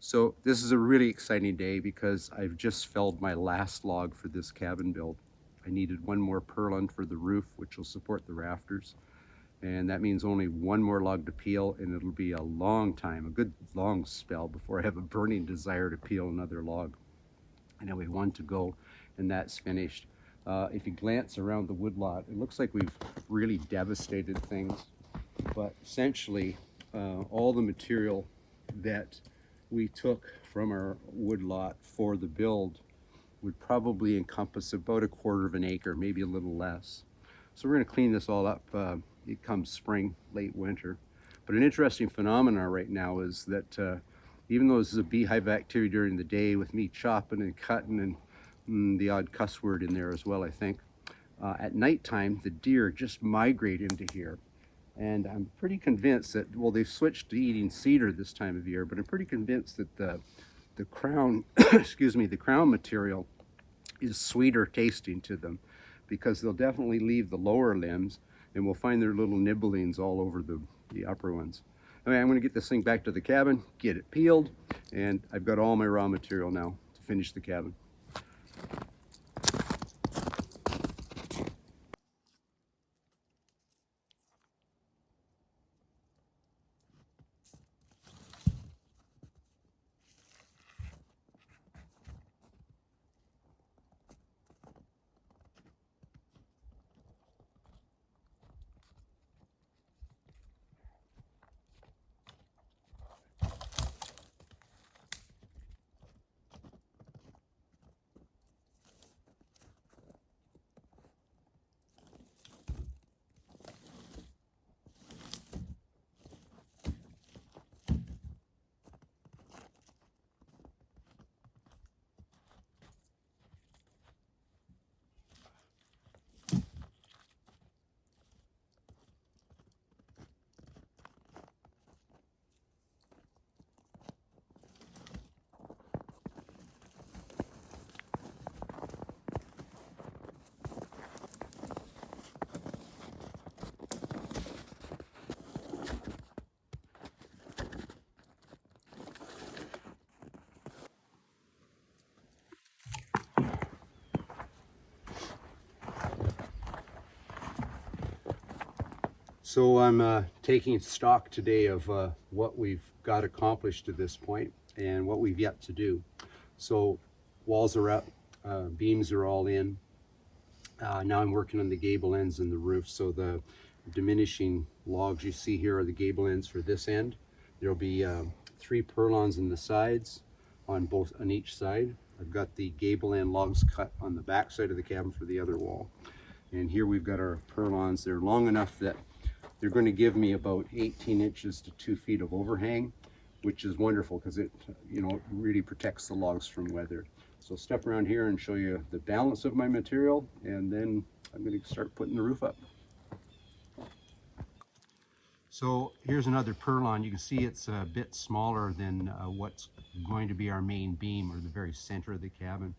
So this is a really exciting day because I've just felled my last log for this cabin build. I needed one more purlin for the roof, which will support the rafters. And that means only one more log to peel, and it'll be a long time, a good long spell before I have a burning desire to peel another log. Anyway, one to go, and that's finished. If you glance around the woodlot, it looks like we've really devastated things, but essentially all the material that we took from our woodlot for the build would probably encompass about 1/4 of an acre, maybe a little less. So we're going to clean this all up. It comes spring, late winter. But an interesting phenomenon right now is that even though this is a beehive activity during the day with me chopping and cutting and the odd cuss word in there as well, I think, at nighttime the deer just migrate into here. And I'm pretty convinced that, well, they've switched to eating cedar this time of year, but I'm pretty convinced that the crown, excuse me, the crown material is sweeter tasting to them, because they'll definitely leave the lower limbs and we'll find their little nibblings all over the upper ones. Anyway, I'm going to get this thing back to the cabin, get it peeled, and I've got all my raw material now to finish the cabin. So I'm taking stock today of what we've got accomplished to this point and what we've yet to do. So walls are up, beams are all in. Now I'm working on the gable ends and the roof. So the diminishing logs you see here are the gable ends for this end. There'll be 3 purlins in the sides on each side. I've got the gable end logs cut on the back side of the cabin for the other wall. And here we've got our purlins. They're long enough that they're going to give me about 18 inches to 2 feet of overhang, which is wonderful because it, it really protects the logs from weather. So I'll step around here and show you the balance of my material, and then I'm going to start putting the roof up. So here's another purlin. You can see it's a bit smaller than what's going to be our main beam, or the very center of the cabin.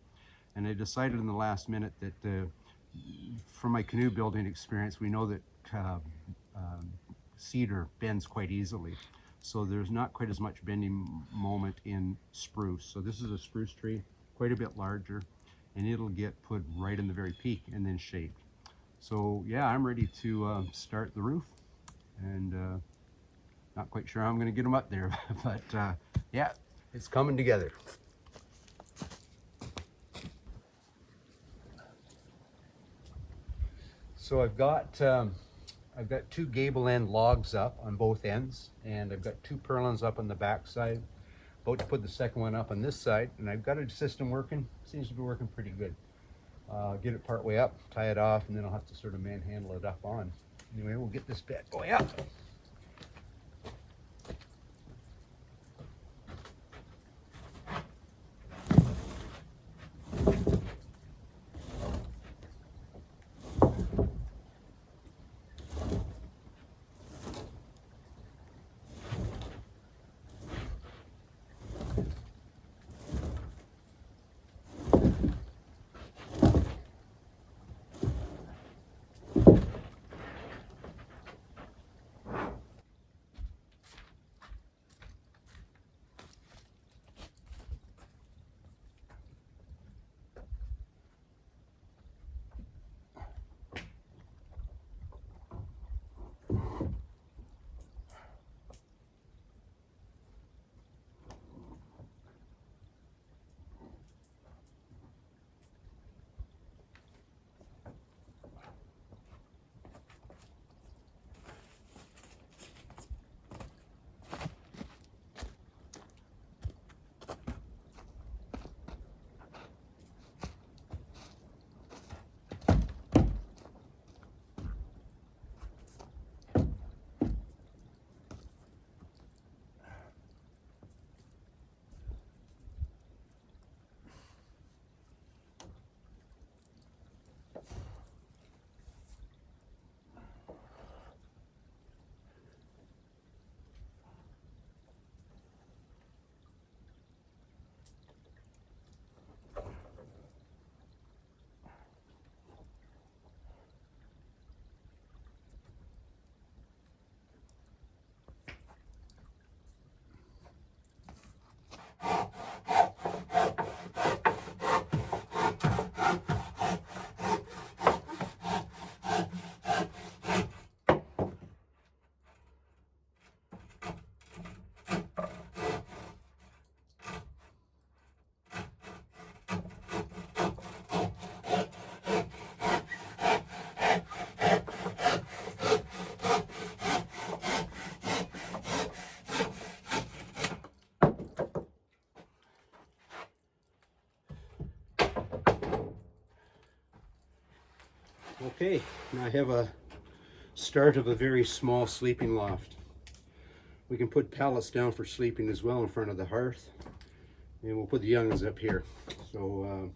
And I decided in the last minute that from my canoe building experience, we know that cedar bends quite easily. So there's not quite as much bending moment in spruce. So this is a spruce tree, quite a bit larger, and it'll get put right in the very peak and then shaped. So yeah, I'm ready to start the roof, and not quite sure how I'm going to get them up there, but yeah, it's coming together. So I've got 2 gable end logs up on both ends, and I've got 2 purlins up on the back side. About to put the second one up on this side, and I've got a system working. Seems to be working pretty good. Get it part way up, tie it off, and then I'll have to sort of manhandle it up on. Anyway, we'll get this bed going up. Okay, now I have a start of a very small sleeping loft. We can put pallets down for sleeping as well in front of the hearth, and we'll put the youngins up here. So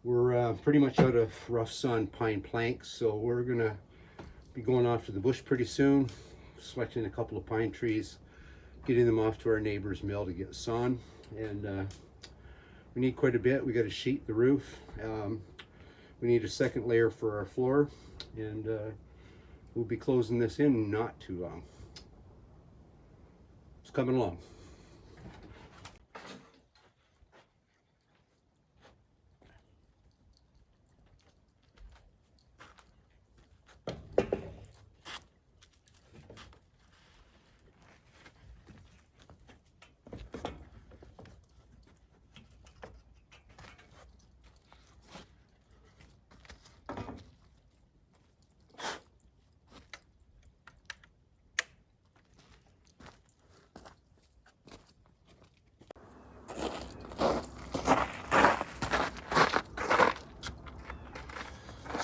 we're pretty much out of rough sawn pine planks, so we're gonna be going off to the bush pretty soon, selecting a couple of pine trees, getting them off to our neighbor's mill to get sawn. And we need quite a bit. We got to sheet the roof. We need a second layer for our floor, and we'll be closing this in not too long. It's coming along.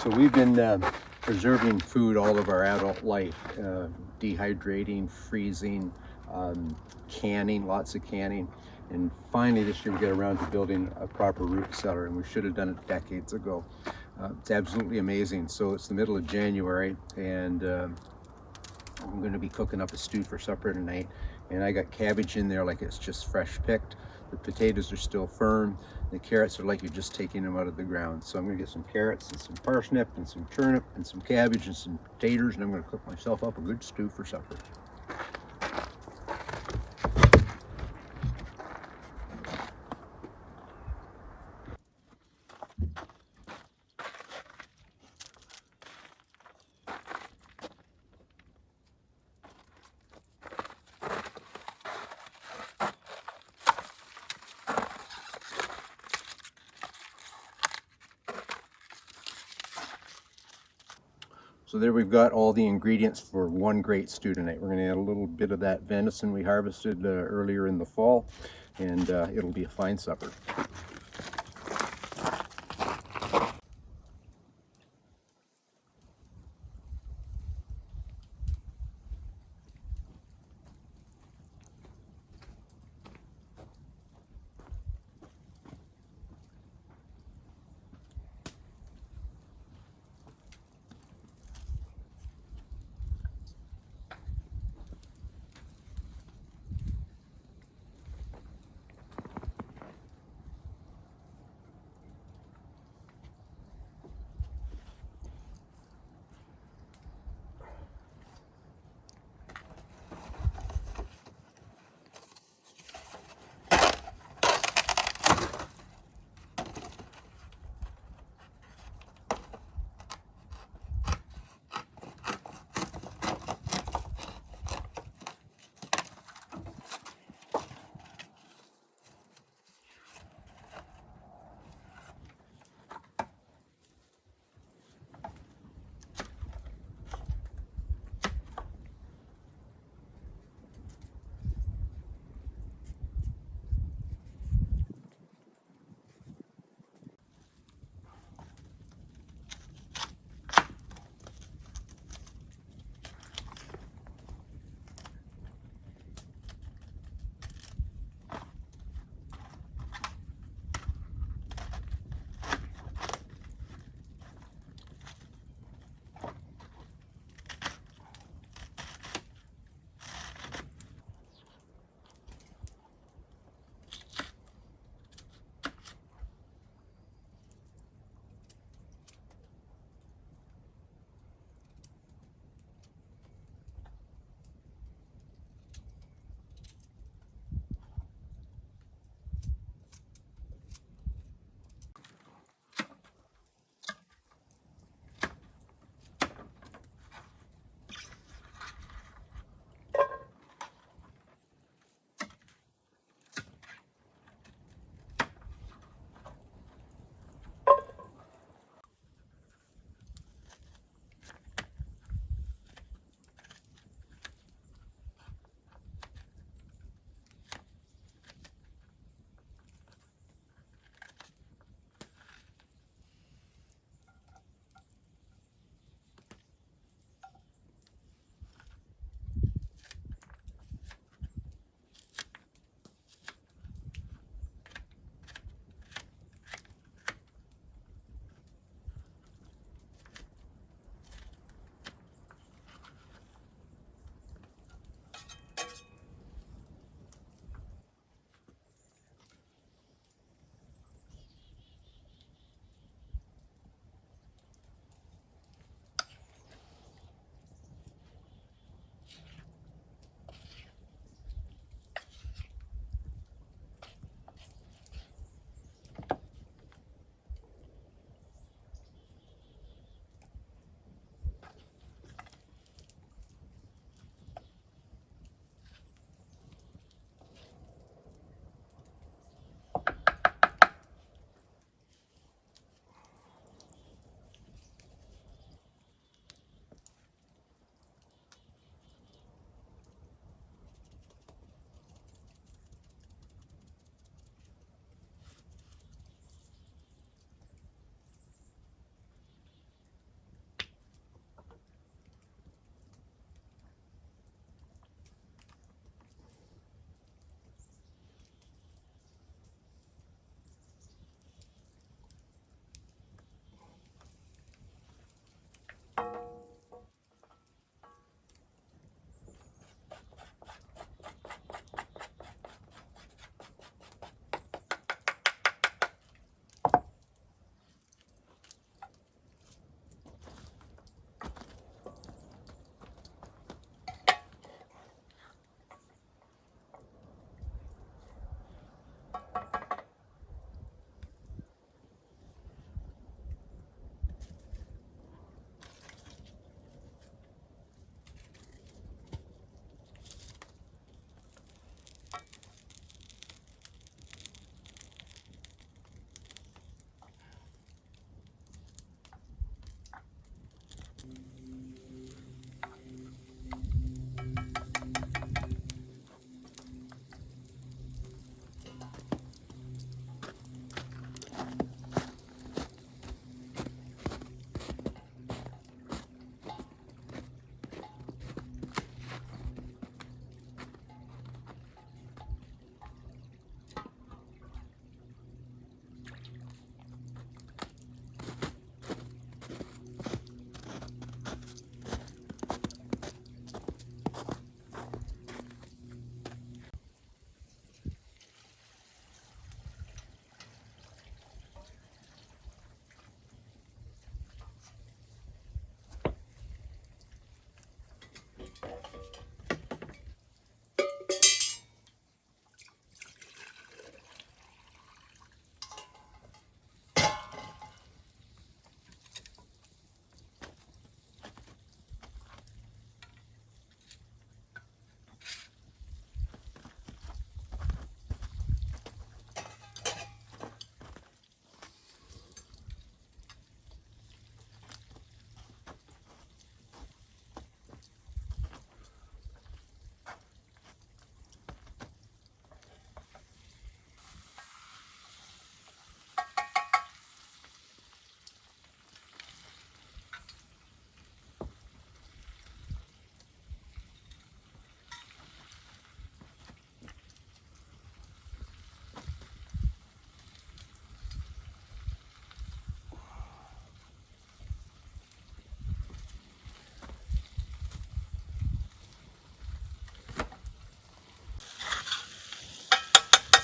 So we've been preserving food all of our adult life, dehydrating, freezing, canning, lots of canning. And finally this year we got around to building a proper root cellar, and we should have done it decades ago. It's absolutely amazing. So it's the middle of January, and I'm going to be cooking up a stew for supper tonight. And I got cabbage in there like it's just fresh picked. The potatoes are still firm. The carrots are like you're just taking them out of the ground. So I'm gonna get some carrots and some parsnip and some turnip and some cabbage and some taters, and I'm gonna cook myself up a good stew for supper. So there we've got all the ingredients for one great stew tonight. We're going to add a little bit of that venison we harvested earlier in the fall, and it'll be a fine supper.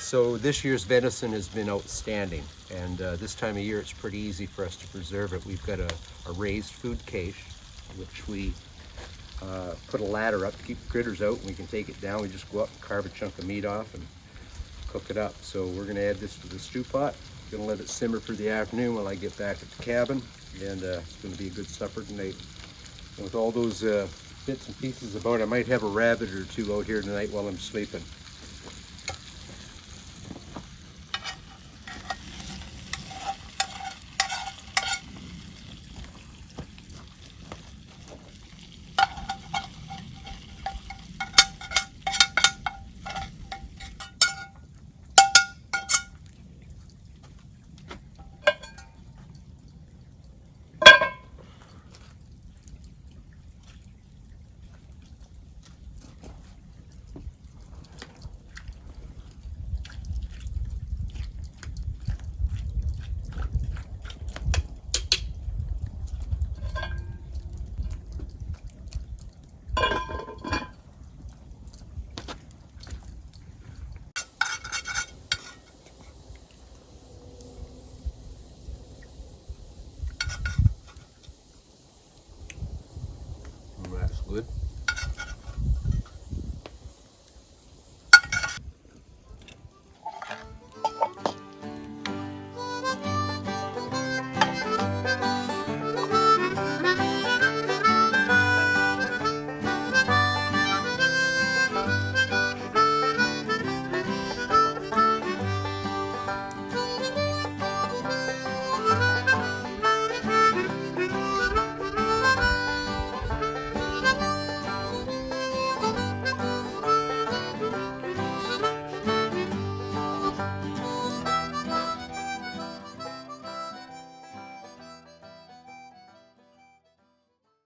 So this year's venison has been outstanding, and this time of year it's pretty easy for us to preserve it. We've got a raised food cache, which we put a ladder up to keep the critters out, and we can take it down. We just go up and carve a chunk of meat off and cook it up. So we're going to add this to the stew pot. Going to let it simmer for the afternoon while I get back at the cabin, and it's going to be a good supper tonight. And with all those bits and pieces about it, I might have a rabbit or two out here tonight while I'm sleeping.